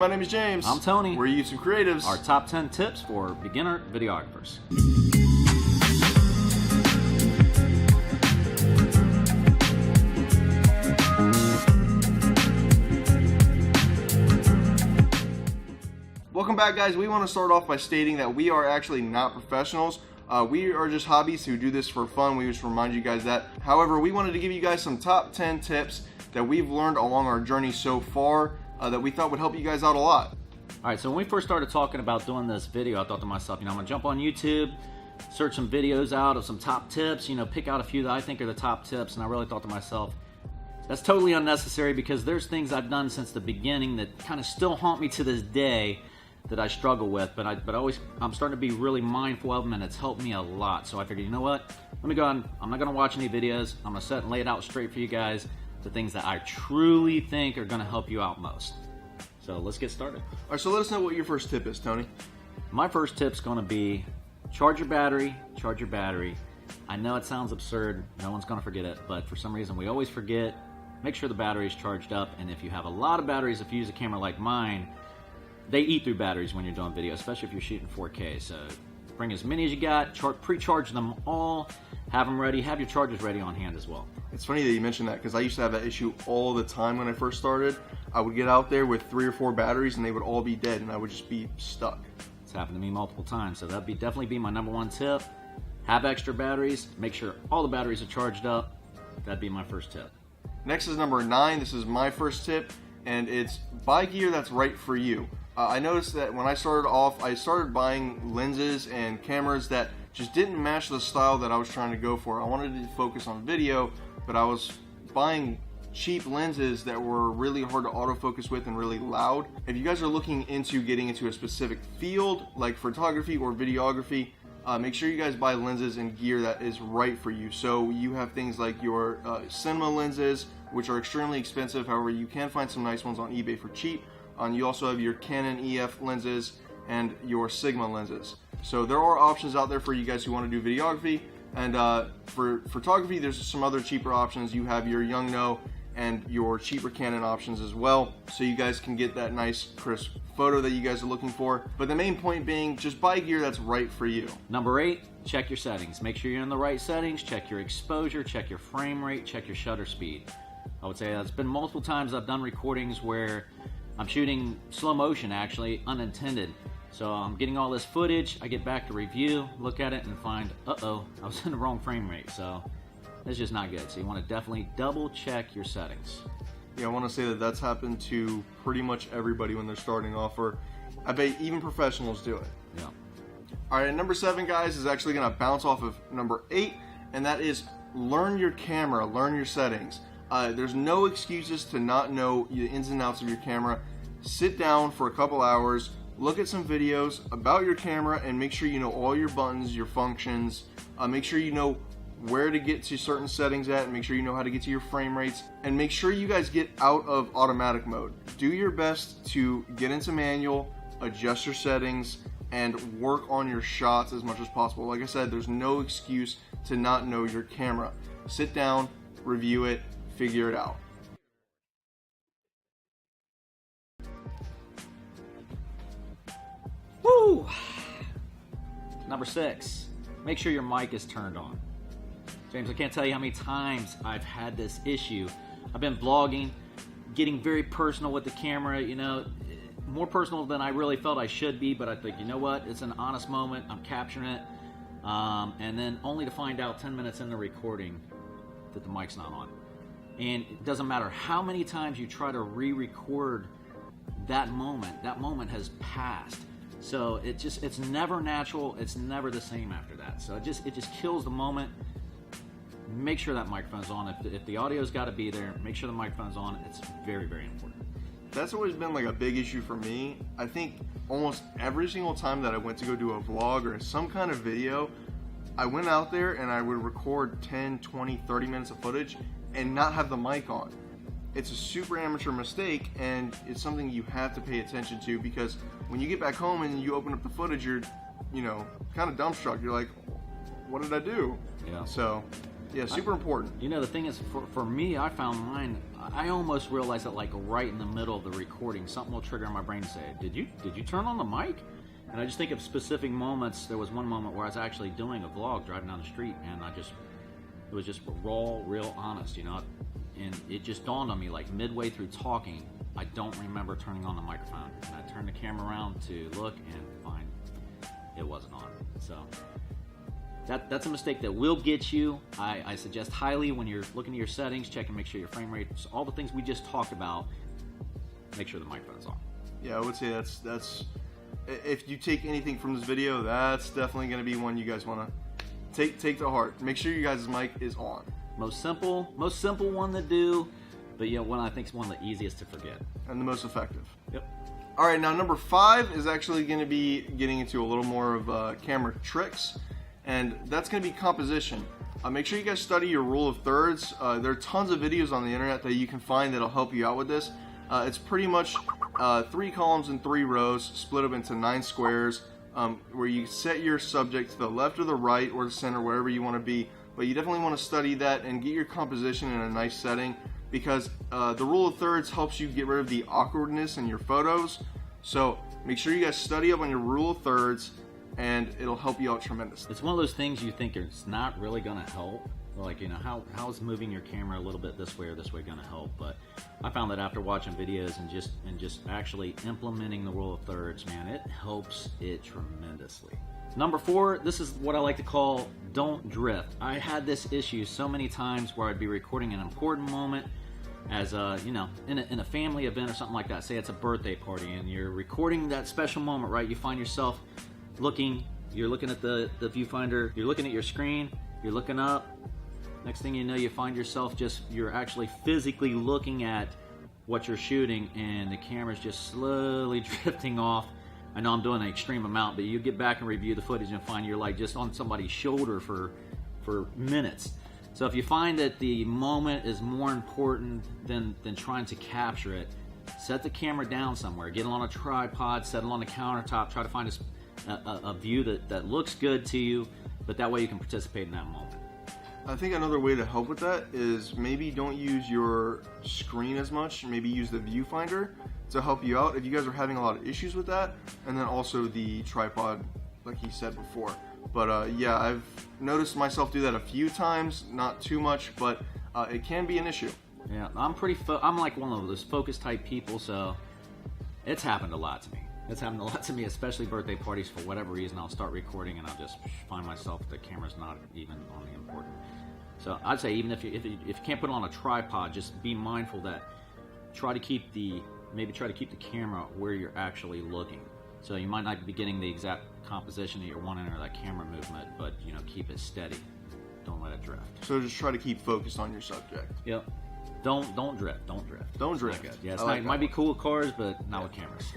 My name is James. I'm Tony. We're YouTube Creatives. Our top 10 tips for beginner videographers. Welcome back, guys. We want to start off by stating that we are actually not professionals. We are just hobbies who do this for fun. We just remind you guys that. However, we wanted to give you guys some top 10 tips that we've learned along our journey so far that we thought would help you guys out a lot. Alright, so when we first started talking about doing this video, I thought to myself, I'm going to jump on YouTube, search some videos out of some top tips, pick out a few that I think are the top tips, and I really thought to myself, that's totally unnecessary because there's things I've done since the beginning that kind of still haunt me to this day that I struggle with, but I'm starting to be really mindful of them, and it's helped me a lot. So I figured, you know what, let me go on, I'm not going to watch any videos, I'm going to set and lay it out straight for you guys, the things that I truly think are going to help you out most. So let's get started. All right, so let us know what your first tip is, Tony. My first tip's going to be charge your battery, charge your battery. I know it sounds absurd, no one's going to forget it, but for some reason we always forget. Make sure the battery is charged up, and if you have a lot of batteries, if you use a camera like mine, they eat through batteries when you're doing video, especially if you're shooting 4K. So bring as many as you got, pre-charge them all, have them ready, have your chargers ready on hand as well. It's funny that you mentioned that because I used to have that issue all the time when I first started. I would get out there with 3 or 4 batteries and they would all be dead and I would just be stuck. It's happened to me multiple times, so that'd definitely be my number one tip. Have extra batteries, make sure all the batteries are charged up. That'd be my first tip. Next is number 9. This is my first tip, and it's buy gear that's right for you. I noticed that when I started off, I started buying lenses and cameras that just didn't match the style that I was trying to go for. I wanted to focus on video, but I was buying cheap lenses that were really hard to autofocus with and really loud. If you guys are looking into getting into a specific field like photography or videography, make sure you guys buy lenses and gear that is right for you. So you have things like your cinema lenses, which are extremely expensive. However, you can find some nice ones on eBay for cheap. You also have your Canon EF lenses and your Sigma lenses. So there are options out there for you guys who want to do videography. And for photography, there's some other cheaper options. You have your Yongnuo and your cheaper Canon options as well, so you guys can get that nice crisp photo that you guys are looking for. But the main point being, just buy gear that's right for you. Number 8, check your settings. Make sure you're in the right settings, check your exposure, check your frame rate, check your shutter speed. I would say that's been multiple times I've done recordings where I'm shooting slow motion, actually, unintended. So I'm getting all this footage, I get back to review, look at it and find, uh-oh, I was in the wrong frame rate. So it's just not good. So you want to definitely double check your settings. Yeah, I want to say that that's happened to pretty much everybody when they're starting off, or I bet even professionals do it. Yeah. All right, number 7, guys, is actually going to bounce off of number 8, and that is learn your camera, learn your settings. There's no excuses to not know the ins and outs of your camera. Sit down for a couple hours, look at some videos about your camera, and make sure you know all your buttons, your functions. Make sure you know where to get to certain settings at, and make sure you know how to get to your frame rates, and make sure you guys get out of automatic mode. Do your best to get into manual, adjust your settings, and work on your shots as much as possible. Like I said, there's no excuse to not know your camera. Sit down, review it, figure it out. Woo! Number 6, make sure your mic is turned on. James, I can't tell you how many times I've had this issue. I've been vlogging, getting very personal with the camera, more personal than I really felt I should be, but I think, you know what, it's an honest moment, I'm capturing it, and then only to find out 10 minutes in the recording that the mic's not on. And it doesn't matter how many times you try to re-record that moment has passed. So it's never natural, it's never the same after that. So it just kills the moment. Make sure that microphone's on. If the audio's got to be there, make sure the microphone's on. It's very, very important. That's always been like a big issue for me. I think almost every single time that I went to go do a vlog or some kind of video, I went out there and I would record 10, 20, 30 minutes of footage and not have the mic on. It's a super amateur mistake, and it's something you have to pay attention to, because when you get back home and you open up the footage, you're, kind of dumbstruck. You're like, what did I do? Yeah. So Yeah, super important. You know, the thing is, for me, I found mine, I almost realized that like right in the middle of the recording, something will trigger in my brain to say, did you turn on the mic? And I just think of specific moments. There was one moment where I was actually doing a vlog driving down the street, and it was just raw, real honest, you know? And it just dawned on me, like midway through talking, I don't remember turning on the microphone. And I turned the camera around to look and find it wasn't on. So that's a mistake that will get you. I suggest highly when you're looking at your settings, check and make sure your frame rate, all the things we just talked about, make sure the microphone's on. Yeah, I would say that's if you take anything from this video, that's definitely going to be one you guys want to take to heart. Make sure you guys' mic is on. Most simple one to do, but yeah, one I think is one of the easiest to forget. And the most effective. Yep. All right, now number 5 is actually going to be getting into a little more of camera tricks, and that's going to be composition. Make sure you guys study your rule of thirds. There are tons of videos on the internet that you can find that'll help you out with this. It's pretty much 3 columns and 3 rows split up into 9 squares, where you set your subject to the left or the right or the center, wherever you want to be. But you definitely want to study that and get your composition in a nice setting, because the rule of thirds helps you get rid of the awkwardness in your photos. So make sure you guys study up on your rule of thirds, and it'll help you out tremendously. It's one of those things you think it's not really going to help. Like, you know, how is moving your camera a little bit this way or this way going to help? But I found that after watching videos and just actually implementing the rule of thirds, man, it helps it tremendously. Number 4, this is what I like to call don't drift. I had this issue so many times where I'd be recording an important moment as a, you know, in a family event or something like that. Say it's a birthday party and you're recording that special moment, right? You find yourself you're looking at the viewfinder, you're looking at your screen, you're looking up. Next thing you know, you find yourself you're actually physically looking at what you're shooting, and the camera's just slowly drifting off. I know I'm doing an extreme amount, but you get back and review the footage and find you're like just on somebody's shoulder for minutes. So if you find that the moment is more important than trying to capture it, set the camera down somewhere, get it on a tripod, set it on the countertop, try to find a view that looks good to you, but that way you can participate in that moment. I think another way to help with that is maybe don't use your screen as much, maybe use the viewfinder to help you out if you guys are having a lot of issues with that, and then also the tripod like he said before. But yeah, I've noticed myself do that a few times, not too much, but it can be an issue. Yeah, I'm like one of those focus type people, so it's happened a lot to me. It's happened a lot to me, especially birthday parties. For whatever reason, I'll start recording and I'll just find myself the camera's not even on the important. So I'd say even if you can't put it on a tripod, just be mindful that try to keep the camera where you're actually looking. So you might not be getting the exact composition that you're wanting or that camera movement, but you know, keep it steady. Don't let it drift. So just try to keep focused on your subject. Yep. Don't drift. Don't drift. Don't drift. Yeah, it might be cool with cars, but not with cameras.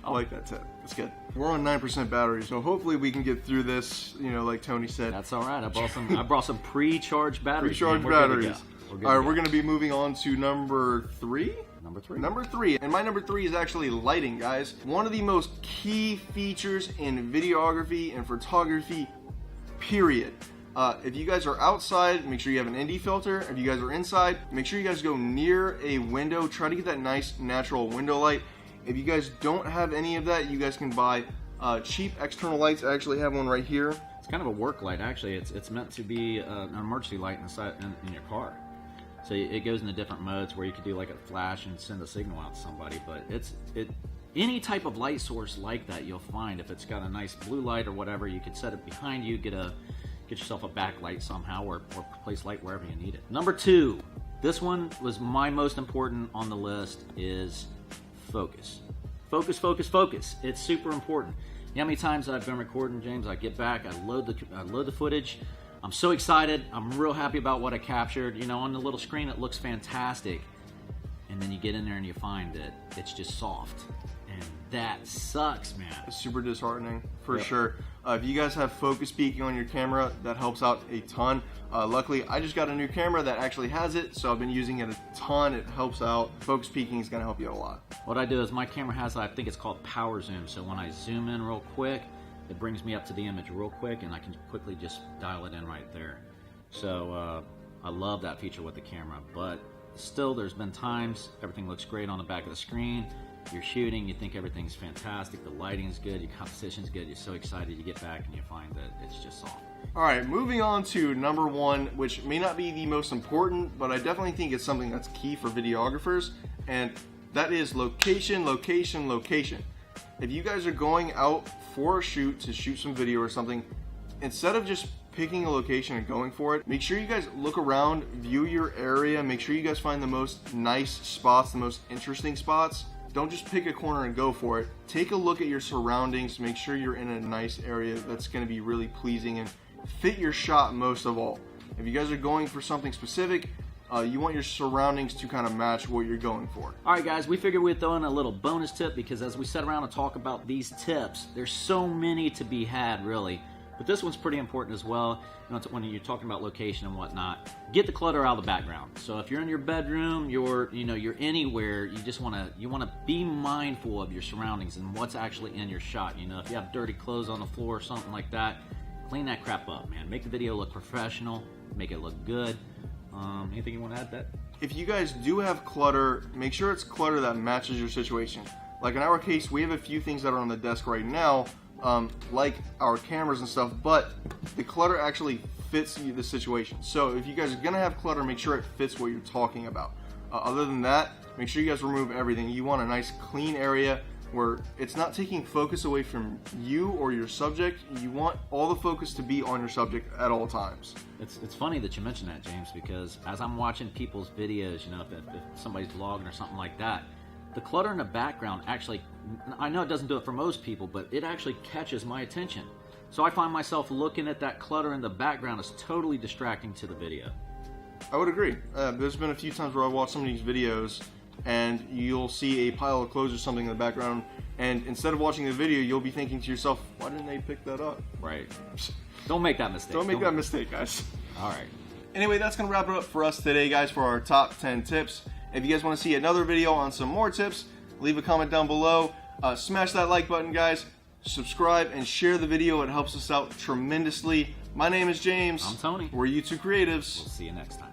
I like that tip. That's good. We're on 9% battery, so hopefully we can get through this. You know, like Tony said. That's all right. I brought some pre-charged batteries. Pre-charged batteries. All right, we're going to be moving on to number 3. Number three, and my number 3 is actually lighting, guys. One of the most key features in videography and photography, period. If you guys are outside, make sure you have an ND filter. If you guys are inside, make sure you guys go near a window. Try to get that nice natural window light. If you guys don't have any of that, you guys can buy cheap external lights. I actually have one right here. It's kind of a work light, actually. It's meant to be an emergency light in your car. So it goes into different modes where you could do like a flash and send a signal out to somebody. But any type of light source like that, you'll find if it's got a nice blue light or whatever, you could set it behind you, get yourself a backlight somehow, or place light wherever you need it. Number 2, this one was my most important on the list, is focus. Focus, focus, focus. It's super important. You know how many times I've been recording, James? I get back, I load the footage. I'm so excited. I'm real happy about what I captured. You know, on the little screen, it looks fantastic. And then you get in there and you find that it's just soft. And that sucks, man. It's super disheartening, for sure. If you guys have focus peaking on your camera, that helps out a ton. Luckily, I just got a new camera that actually has it, so I've been using it a ton. It helps out. Focus peaking is going to help you out a lot. What I do is my camera has, I think it's called power zoom. So when I zoom in real quick, it brings me up to the image real quick, and I can quickly just dial it in right there. So I love that feature with the camera, but still there's been times everything looks great on the back of the screen. You're shooting, you think everything's fantastic, the lighting's good, your composition's good, you're so excited, you get back and you find that it's just off. All right, moving on to number 1, which may not be the most important, but I definitely think it's something that's key for videographers, and that is location, location, location. If you guys are going out for a shoot to shoot some video or something, instead of just picking a location and going for it, make sure you guys look around, view your area, make sure you guys find the most nice spots, the most interesting spots. Don't just pick a corner and go for it. Take a look at your surroundings, make sure you're in a nice area that's going to be really pleasing and fit your shot most of all. If you guys are going for something specific, you want your surroundings to kind of match what you're going for. All right, guys, we figured we'd throw in a little bonus tip because as we sit around and talk about these tips, there's so many to be had, really. But this one's pretty important as well. You know, when you're talking about location and whatnot, get the clutter out of the background. So if you're in your bedroom, you're anywhere, you want to be mindful of your surroundings and what's actually in your shot. You know, if you have dirty clothes on the floor or something like that, clean that crap up, man. Make the video look professional, make it look good. Anything you want to add to that? If you guys do have clutter, make sure it's clutter that matches your situation. Like in our case, we have a few things that are on the desk right now, like our cameras and stuff, but the clutter actually fits the situation. So if you guys are gonna have clutter, make sure it fits what you're talking about. Other than that, make sure you guys remove everything. You want a nice clean area where it's not taking focus away from you or your subject. You want all the focus to be on your subject at all times. It's funny that you mentioned that, James, because as I'm watching people's videos, you know, if somebody's vlogging or something like that, the clutter in the background actually, I know it doesn't do it for most people, but it actually catches my attention. So I find myself looking at that clutter in the background as totally distracting to the video. I would agree. There's been a few times where I watch some of these videos and you'll see a pile of clothes or something in the background, and instead of watching the video, you'll be thinking to yourself, why didn't they pick that up? Right. Don't make that mistake. Don't make that mistake, guys. All right. Anyway, that's going to wrap it up for us today, guys, for our top 10 tips. If you guys want to see another video on some more tips, leave a comment down below. Smash that like button, guys. Subscribe and share the video. It helps us out tremendously. My name is James. I'm Tony. We're YouTube Creatives. We'll see you next time.